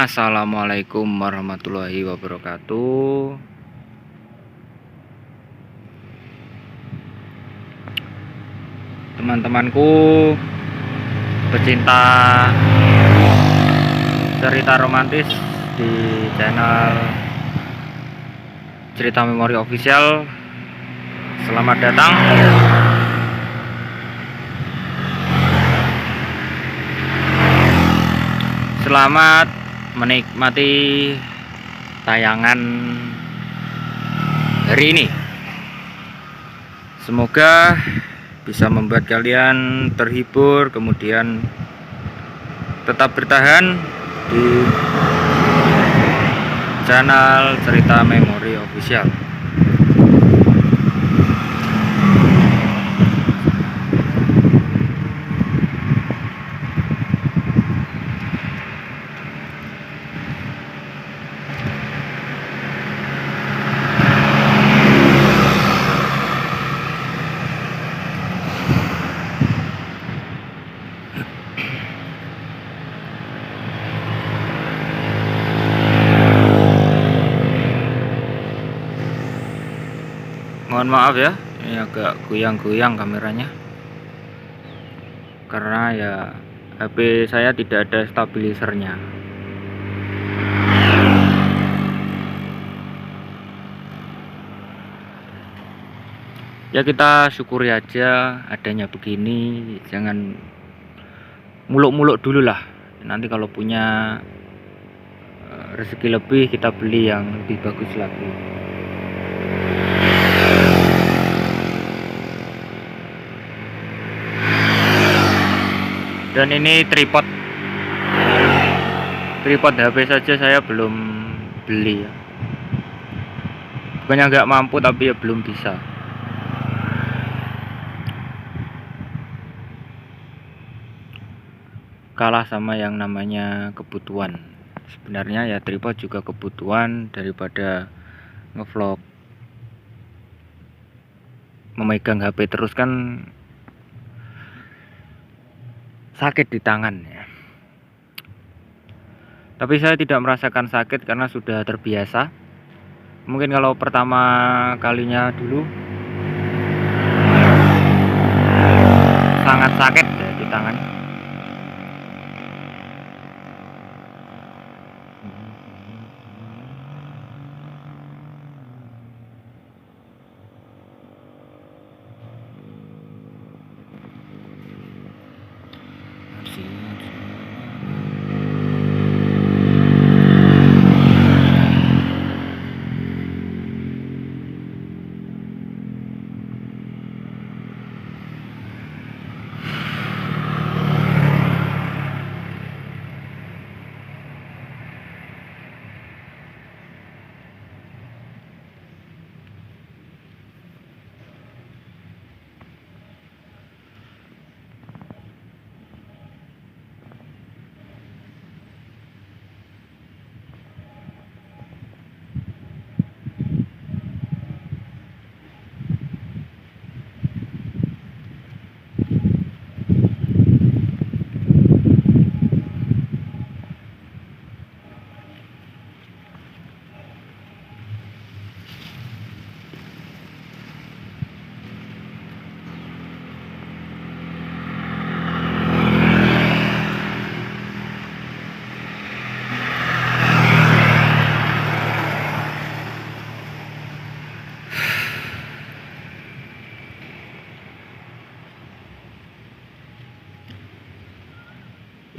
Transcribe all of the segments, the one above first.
Assalamualaikum warahmatullahi wabarakatuh. Teman-temanku pecinta cerita romantis di channel Cerita Memori Official, selamat datang. Selamat menikmati tayangan hari ini. Semoga bisa membuat kalian terhibur, kemudian tetap bertahan di channel Cerita Memori Official. Mohon maaf ya, ini agak goyang-goyang kameranya karena ya HP saya tidak ada stabilisernya. Ya kita syukuri aja adanya begini, jangan muluk-muluk dulu lah. Nanti kalau punya rezeki lebih kita beli yang lebih bagus lagi. Dan ini tripod HP saja saya belum beli ya. Bukannya nggak mampu, tapi ya belum bisa. Kalah sama yang namanya kebutuhan. Sebenarnya ya tripod juga kebutuhan, daripada ngevlog memegang HP terus kan sakit di tangan ya. Tapi saya tidak merasakan sakit karena sudah terbiasa. Mungkin kalau pertama kalinya dulu sangat sakit ya di tangan.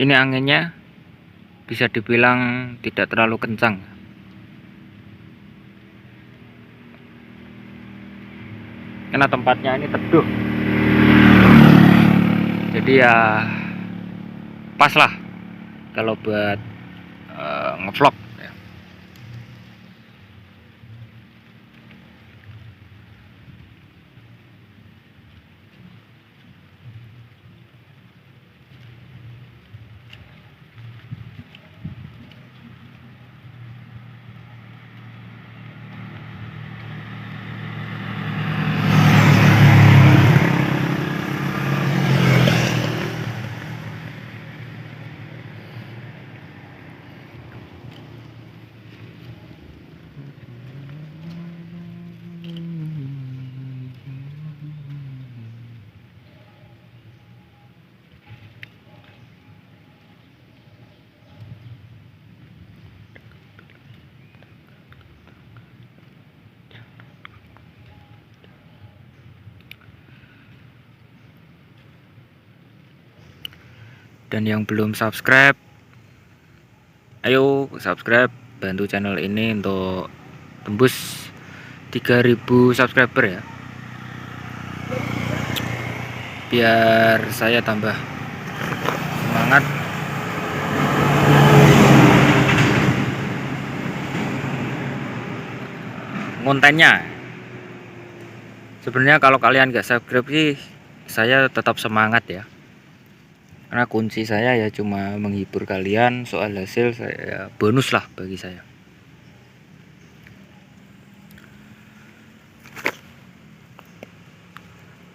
Ini anginnya bisa dibilang tidak terlalu kencang, karena tempatnya ini teduh, jadi ya pas lah kalau buat ngevlog ya. Dan yang belum subscribe, ayo subscribe, bantu channel ini untuk tembus 3000 subscriber ya, biar saya tambah semangat kontennya. Sebenarnya kalau kalian gak subscribe sih saya tetap semangat ya, karena kunci saya ya cuma menghibur kalian. Soal hasil saya bonus lah bagi saya.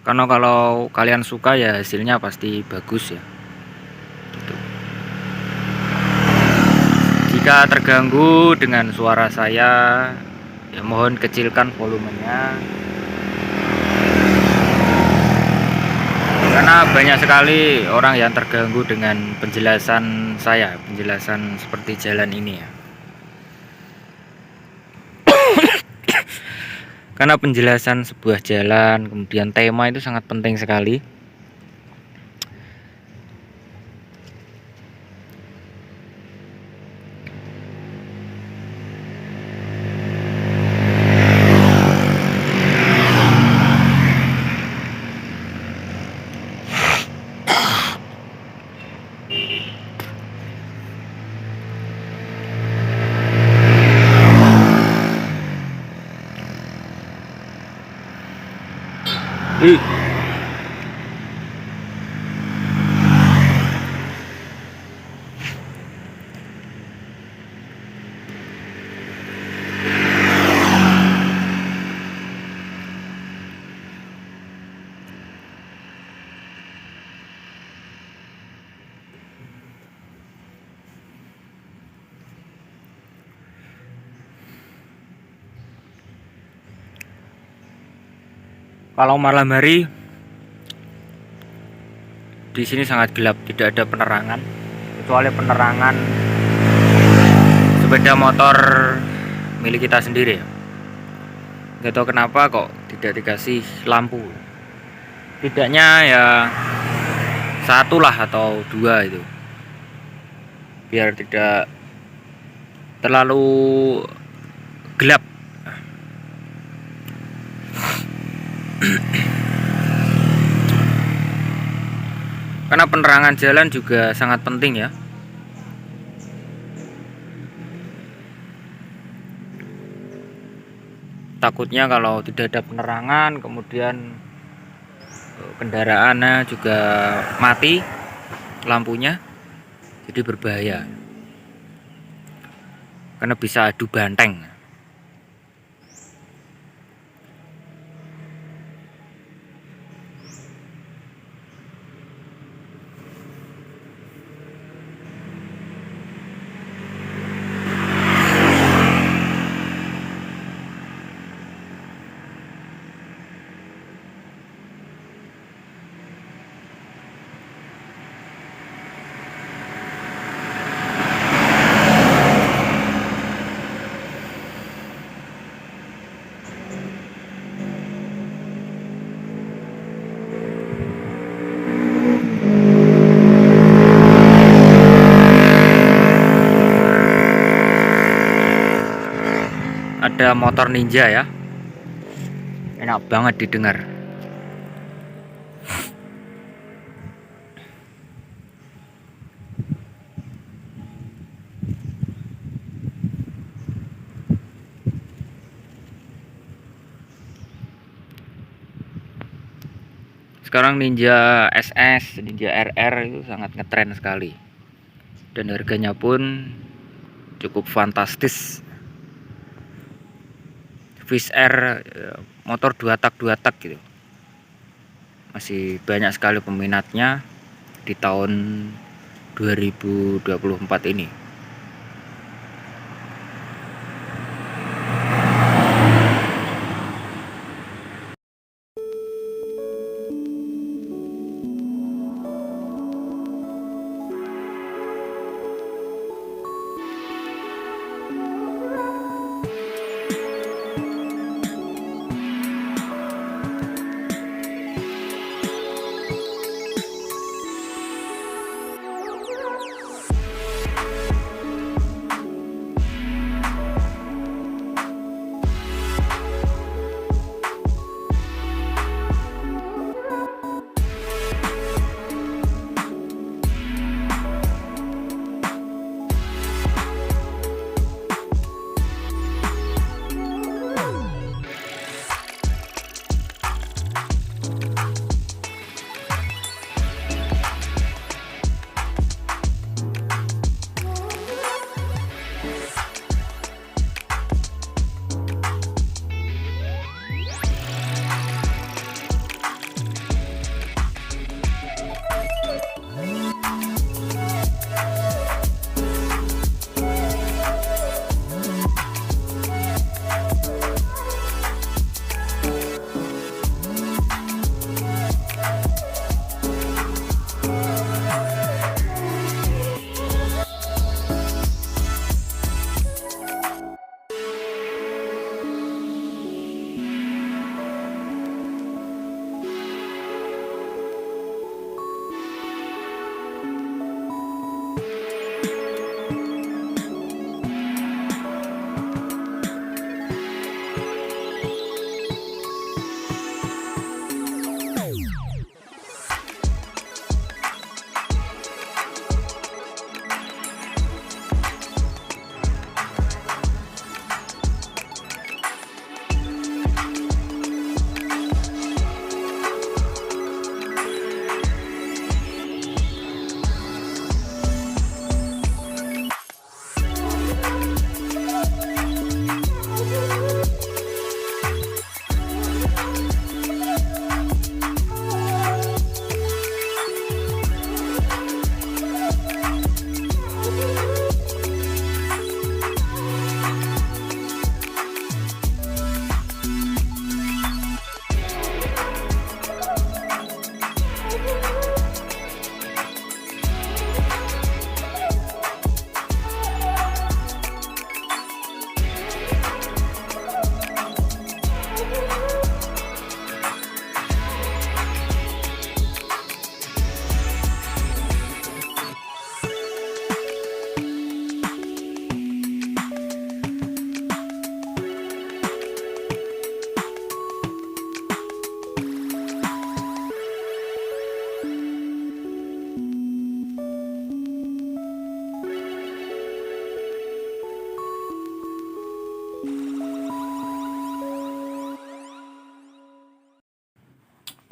Karena kalau kalian suka ya hasilnya pasti bagus ya gitu. Jika terganggu dengan suara saya ya mohon kecilkan volumenya, karena banyak sekali orang yang terganggu dengan penjelasan saya, penjelasan seperti jalan ini ya. Karena penjelasan sebuah jalan, kemudian tema itu sangat penting sekali. Kalau malam hari di sini sangat gelap, tidak ada penerangan kecuali penerangan sepeda motor milik kita sendiri ya. Gak tahu kenapa kok tidak dikasih lampu. Tidaknya ya satu lah atau dua itu, biar tidak terlalu gelap. Karena penerangan jalan juga sangat penting ya. Takutnya kalau tidak ada penerangan kemudian kendaraannya juga mati lampunya, jadi berbahaya karena bisa adu banteng. Ada motor ninja ya, enak banget didengar. Sekarang Ninja SS, Ninja RR itu sangat ngetren sekali, dan harganya pun cukup fantastis. Fish Air, motor 2 tak gitu, masih banyak sekali peminatnya di tahun 2024 ini.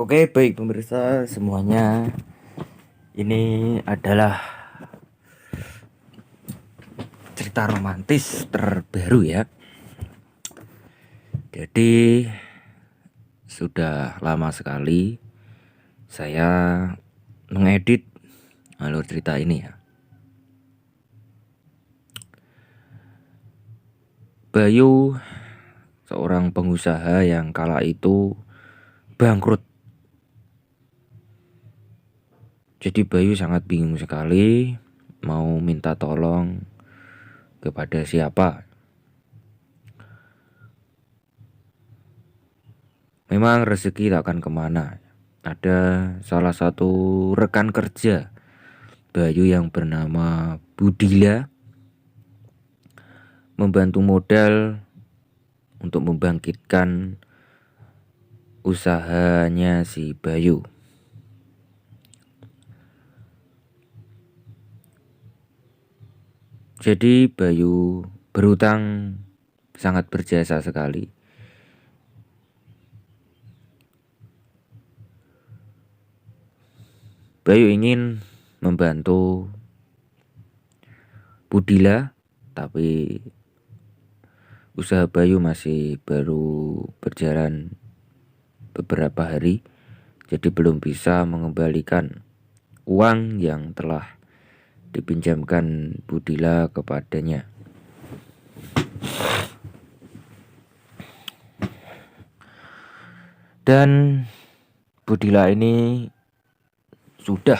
Oke, baik pemirsa semuanya. Ini adalah cerita romantis terbaru ya. Jadi sudah lama sekali saya mengedit alur cerita ini ya. Bayu seorang pengusaha yang kala itu bangkrut. Jadi Bayu sangat bingung sekali mau minta tolong kepada siapa. Memang rezeki tak akan kemana. Ada salah satu rekan kerja Bayu yang bernama Budila membantu modal untuk membangkitkan usahanya si Bayu. Jadi Bayu berutang sangat berjasa sekali. Bayu ingin membantu Budila, tapi usaha Bayu masih baru berjalan beberapa hari, jadi belum bisa mengembalikan uang yang telah dipinjamkan Budila kepadanya. Dan Budila ini sudah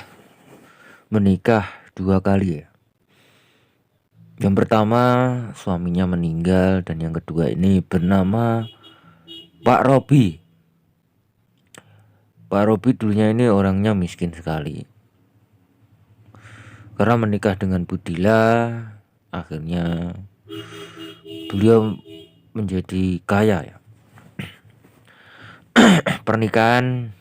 menikah 2 kali ya. Yang pertama suaminya meninggal, dan yang kedua ini bernama Pak Robi. Pak Robi dulunya ini orangnya miskin sekali. Karena menikah dengan Budila, akhirnya beliau menjadi kaya ya. Pernikahan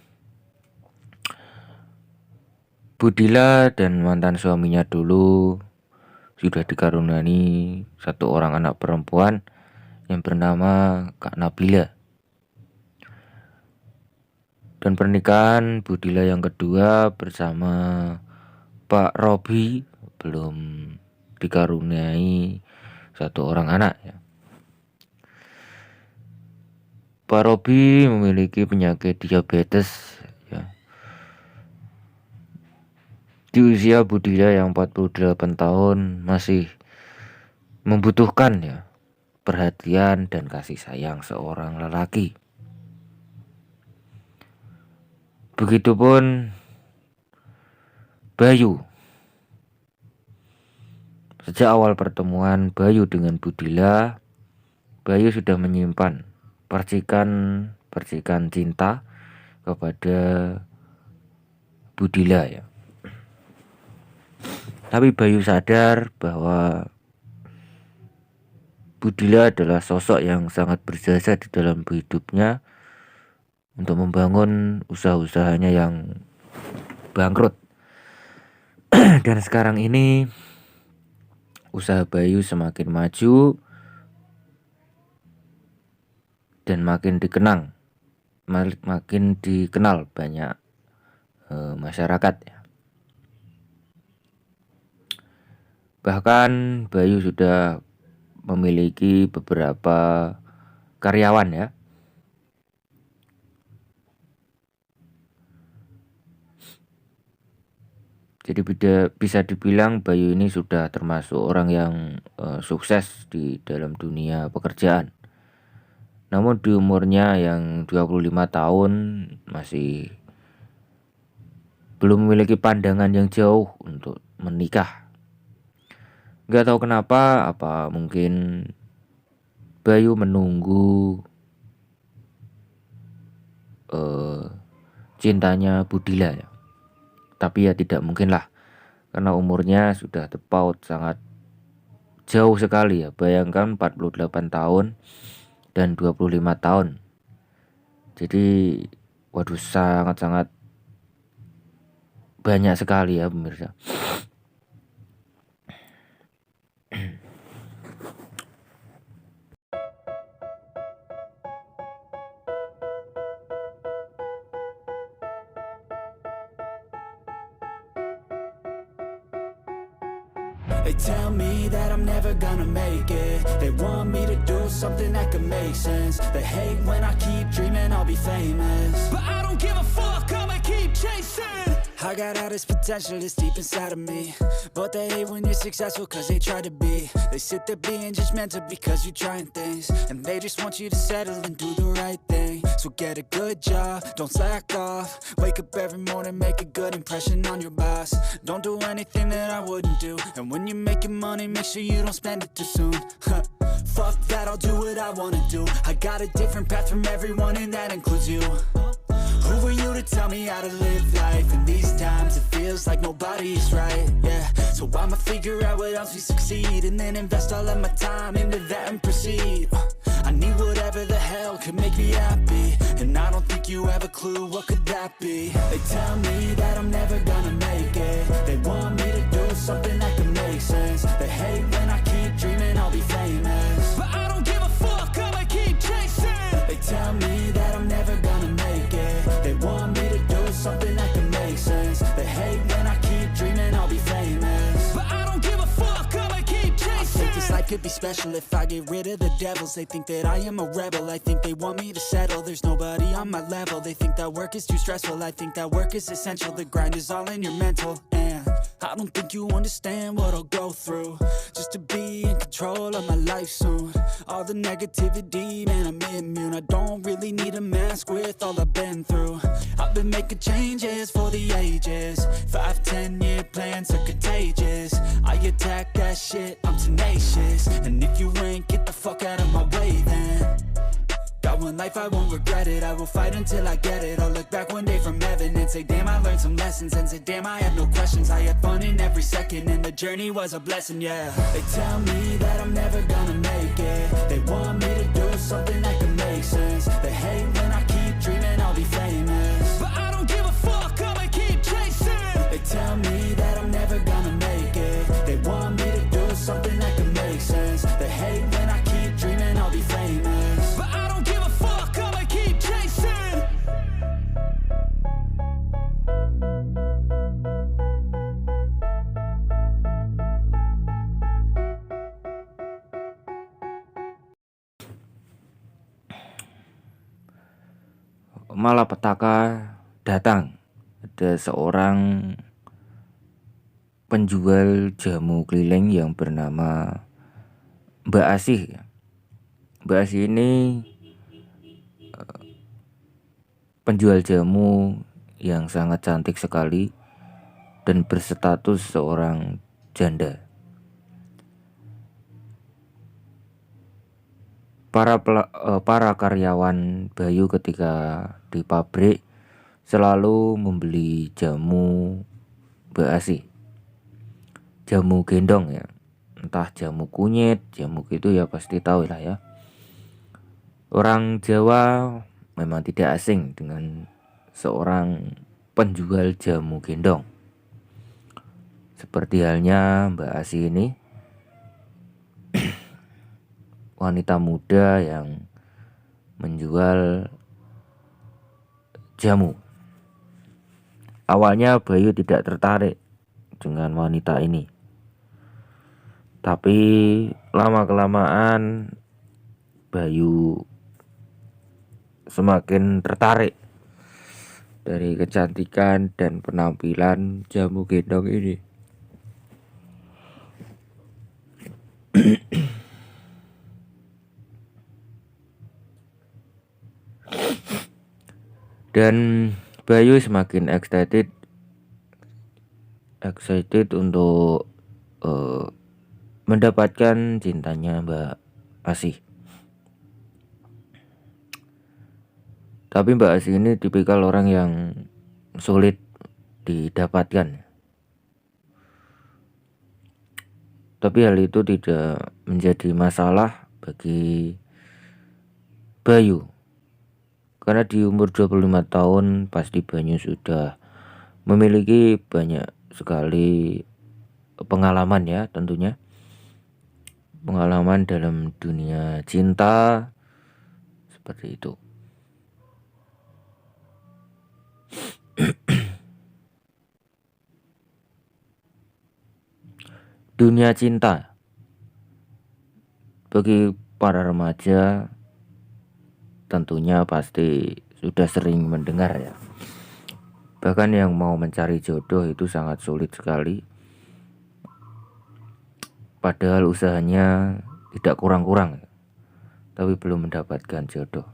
Budila dan mantan suaminya dulu sudah dikaruniai satu orang anak perempuan yang bernama Kak Nabila. Dan pernikahan Budila yang kedua bersama Pak Robi belum dikaruniai satu orang anak ya. Pak Robi memiliki penyakit diabetes ya. Di usia Budila yang 48 tahun masih membutuhkan ya perhatian dan kasih sayang seorang lelaki. Begitupun Bayu. Sejak awal pertemuan Bayu dengan Budila, Bayu sudah menyimpan percikan cinta kepada Budila ya. Tapi Bayu sadar bahwa Budila adalah sosok yang sangat berjasa di dalam hidupnya untuk membangun usaha-usahanya yang bangkrut. Dan sekarang ini usaha Bayu semakin maju dan makin dikenal banyak masyarakat ya. Bahkan Bayu sudah memiliki beberapa karyawan ya. Jadi bisa dibilang Bayu ini sudah termasuk orang yang sukses di dalam dunia pekerjaan. Namun di umurnya yang 25 tahun masih belum memiliki pandangan yang jauh untuk menikah. Gak tahu kenapa, apa mungkin Bayu menunggu cintanya Budila ya. Tapi ya tidak mungkin lah, karena umurnya sudah terpaut sangat jauh sekali ya. Bayangkan 48 tahun dan 25 tahun. Jadi waduh, sangat-sangat banyak sekali ya pemirsa. They tell me that I'm never gonna make it. They want me to do something that could make sense. They hate when I keep dreaming I'll be famous, but I don't give a fuck, I'ma keep chasing. I got all this potential that's deep inside of me, but they hate when you're successful cause they try to be. They sit there being judgmental because you're trying things, and they just want you to settle and do the right thing. So get a good job, don't slack off. Wake up every morning, make a good impression on your boss. Don't do anything that I wouldn't do, and when you're making money, make sure you don't spend it too soon. Fuck that, I'll do what I wanna do. I got a different path from everyone, and that includes you. Who are you to tell me how to live life? In these times it feels like nobody's right, yeah. So I'ma figure out what else we succeed, and then invest all of my time into that and proceed. I need whatever the hell could make me happy, and I don't think you have a clue what could that be. They tell me that I'm never gonna make it. They want me to do something that could make sense. They hate when I keep dreaming I'll be famous, but I don't give a fuck, I'ma keep chasing. They tell me that I'm never gonna make it. They want me to do something that can make sense. They hate when I keep dreaming I'll be famous, but I don't give a fuck, I'ma keep chasing. I think this life could be special if I get rid of the devils. They think that I am a rebel, I think they want me to settle. There's nobody on my level. They think that work is too stressful, I think that work is essential. The grind is all in your mental, and I don't think you understand what I'll go through just to be in control of my life soon. All the negativity, man, I'm immune. I don't really need a mask with all I've been through. I've been making changes for the ages. 5, 10-year plans are contagious. I attack that shit, I'm tenacious. And if you ain't, get the fuck out of my way then. Got one life, I won't regret it. I will fight until I get it. I'll look back one day from heaven and say, damn, I learned some lessons. And say, damn, I had no questions. I had fun in every second, and the journey was a blessing, yeah. They tell me that I'm never gonna make it. They want me to do something that can make sense. They hate when I keep dreaming I'll be famous, but I don't give a fuck, I'ma keep chasing. They tell me that I'm never gonna make it. They want me to do something that can make sense. They hate when I keep dreaming I'll be famous, but I don't give a fuck, I'ma keep chasing. Malapetaka datang. Ada seorang penjual jamu keliling yang bernama Mbak Asih. Mbak Asih ini penjual jamu yang sangat cantik sekali dan berstatus seorang janda. Para karyawan Bayu ketika di pabrik selalu membeli jamu Mbak Asih. Jamu gendong ya. Entah jamu kunyit, jamu gitu ya pasti tahu lah ya. Orang Jawa memang tidak asing dengan seorang penjual jamu gendong. Seperti halnya Mbak Asih ini, wanita muda yang menjual jamu. Awalnya Bayu tidak tertarik dengan wanita ini, tapi lama-kelamaan Bayu semakin tertarik dari kecantikan dan penampilan jamu gendong ini. Dan Bayu semakin excited untuk mendapatkan cintanya Mbak Asih. Tapi Mbak Asih ini tipikal orang yang sulit didapatkan. Tapi hal itu tidak menjadi masalah bagi Bayu. Karena di umur 25 tahun pasti Bayu sudah memiliki banyak sekali pengalaman ya tentunya. Pengalaman dalam dunia cinta seperti itu. dunia cinta bagi para remaja tentunya pasti sudah sering mendengar ya. Bahkan yang mau mencari jodoh itu sangat sulit sekali. Padahal usahanya tidak kurang-kurang, tapi belum mendapatkan jodoh.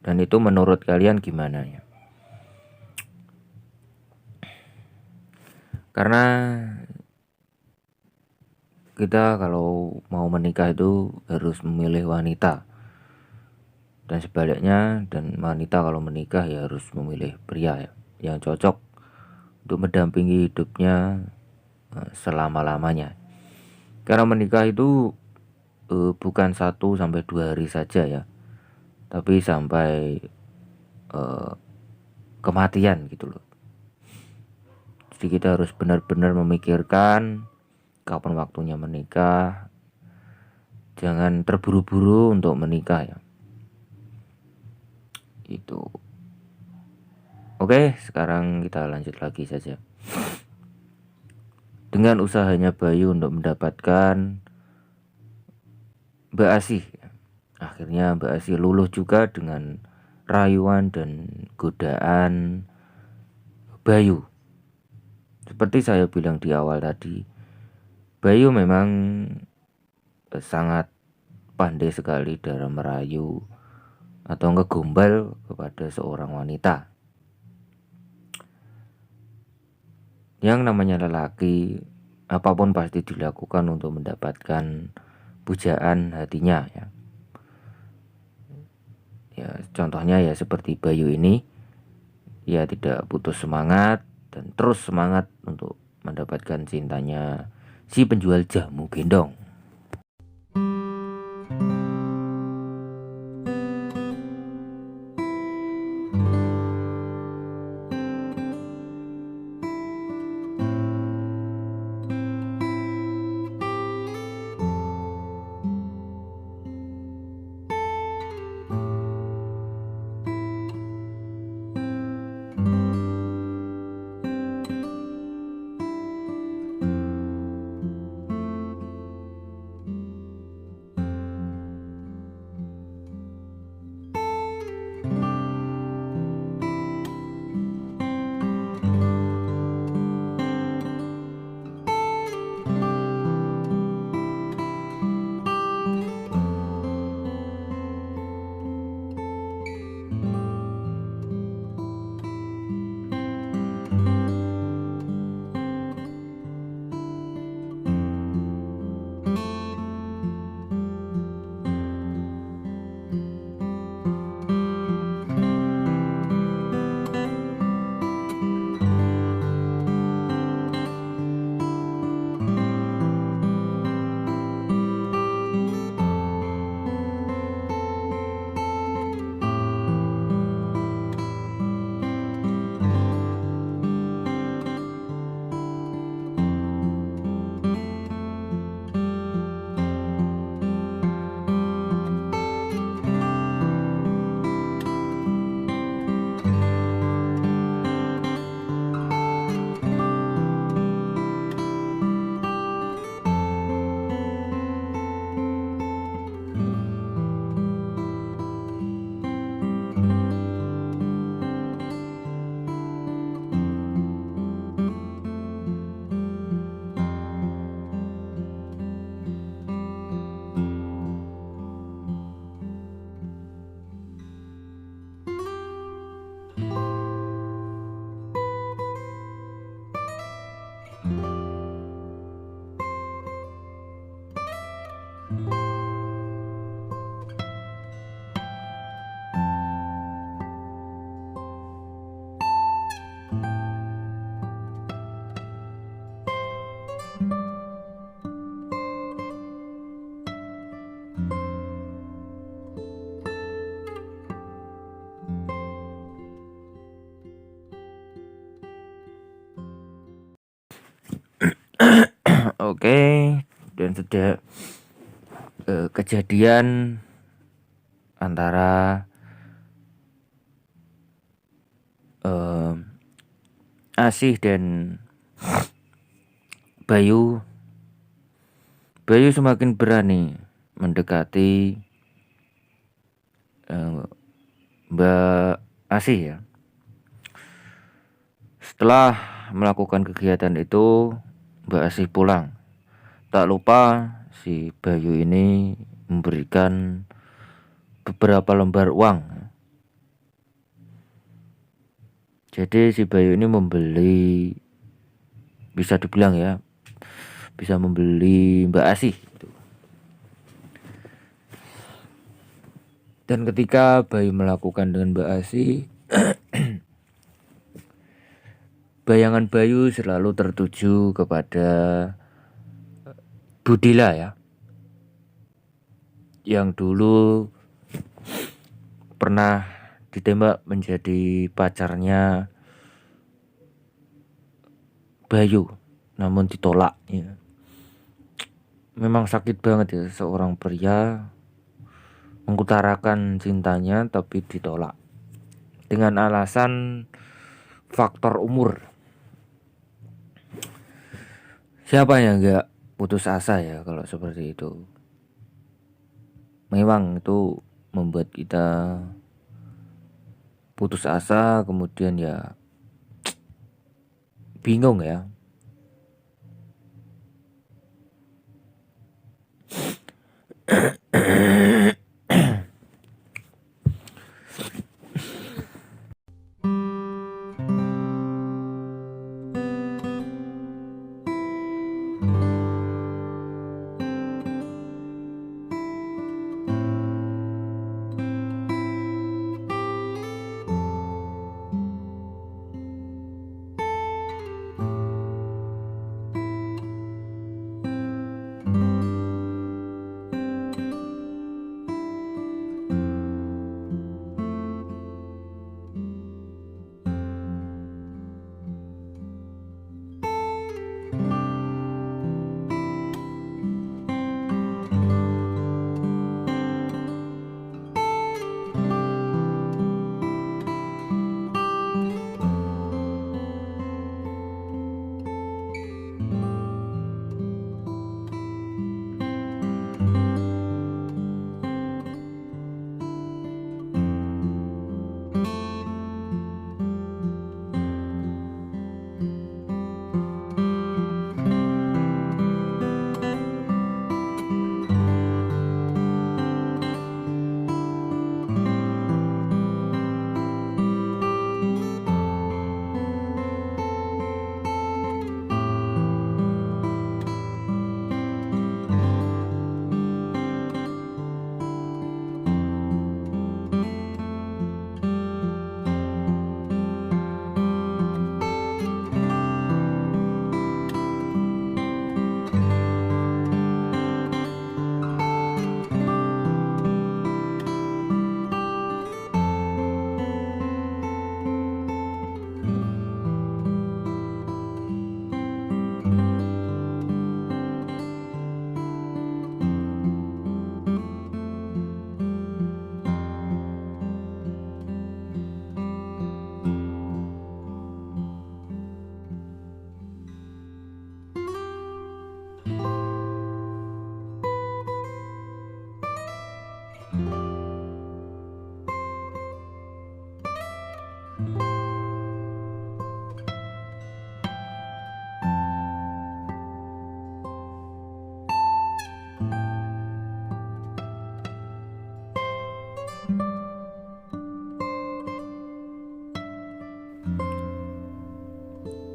Dan itu menurut kalian gimana ya? Karena kita kalau mau menikah itu harus memilih wanita, dan sebaliknya, dan wanita kalau menikah ya harus memilih pria ya, yang cocok untuk mendampingi hidupnya selama-lamanya. Karena menikah itu bukan 1-2 hari saja ya, tapi sampai kematian gitu loh. Jadi kita harus benar-benar memikirkan kapan waktunya menikah. Jangan terburu-buru untuk menikah ya. Itu. Oke, sekarang kita lanjut lagi saja. Dengan usahanya Bayu untuk mendapatkan Mbak Asih, akhirnya Mbak Asih luluh juga dengan rayuan dan godaan Bayu. Seperti saya bilang di awal tadi, Bayu memang sangat pandai sekali dalam merayu atau ngegombal kepada seorang wanita. Yang namanya lelaki, apapun pasti dilakukan untuk mendapatkan pujaan hatinya ya. Ya, contohnya ya seperti Bayu ini, ia tidak putus semangat dan terus semangat untuk mendapatkan cintanya si penjual jamu gendong. Oke, dan sudah kejadian antara Asih dan Bayu Bayu semakin berani mendekati Mbak Asih ya. Setelah melakukan kegiatan itu, Mbak Asih pulang. Tak lupa si Bayu ini memberikan beberapa lembar uang. Jadi si Bayu ini membeli, bisa dibilang ya, bisa membeli Mbak Asih. Dan ketika Bayu melakukan dengan Mbak Asih, bayangan Bayu selalu tertuju kepada Budila ya, yang dulu pernah ditembak menjadi pacarnya Bayu, namun ditolak ya. Memang sakit banget ya, seorang pria mengutarakan cintanya tapi ditolak dengan alasan faktor umur. Siapa yang gak putus asa ya kalau seperti itu? Memang itu membuat kita putus asa, kemudian ya bingung ya.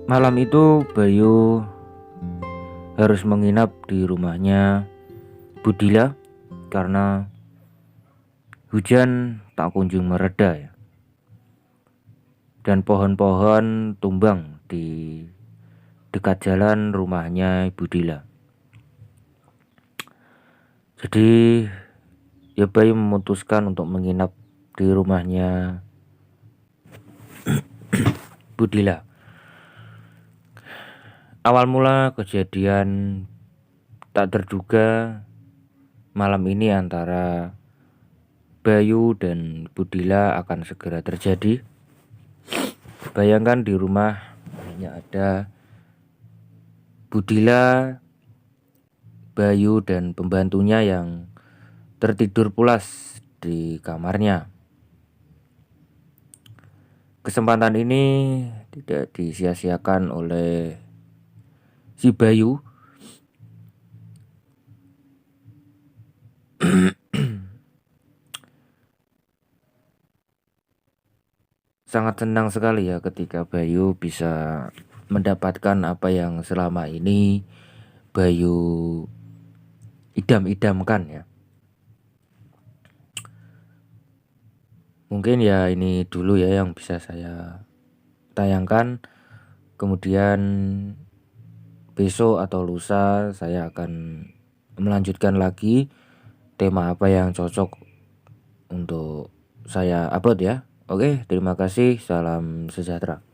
Malam itu Bayu harus menginap di rumahnya Budila karena hujan tak kunjung mereda ya. Dan pohon-pohon tumbang di dekat jalan rumahnya Budila. Jadi ya Bayu memutuskan untuk menginap di rumahnya Budila. Awal mula kejadian tak terduga malam ini antara Bayu dan Budila akan segera terjadi. Bayangkan di rumah hanya ada Budila Bayu dan pembantunya yang tertidur pulas di kamarnya. Kesempatan ini tidak disia-siakan oleh si Bayu. Sangat senang sekali ya ketika Bayu bisa mendapatkan apa yang selama ini Bayu idam-idamkan ya. Mungkin ya ini dulu ya yang bisa saya tayangkan. Kemudian besok atau lusa saya akan melanjutkan lagi tema apa yang cocok untuk saya upload ya. Oke, terima kasih. Salam sejahtera.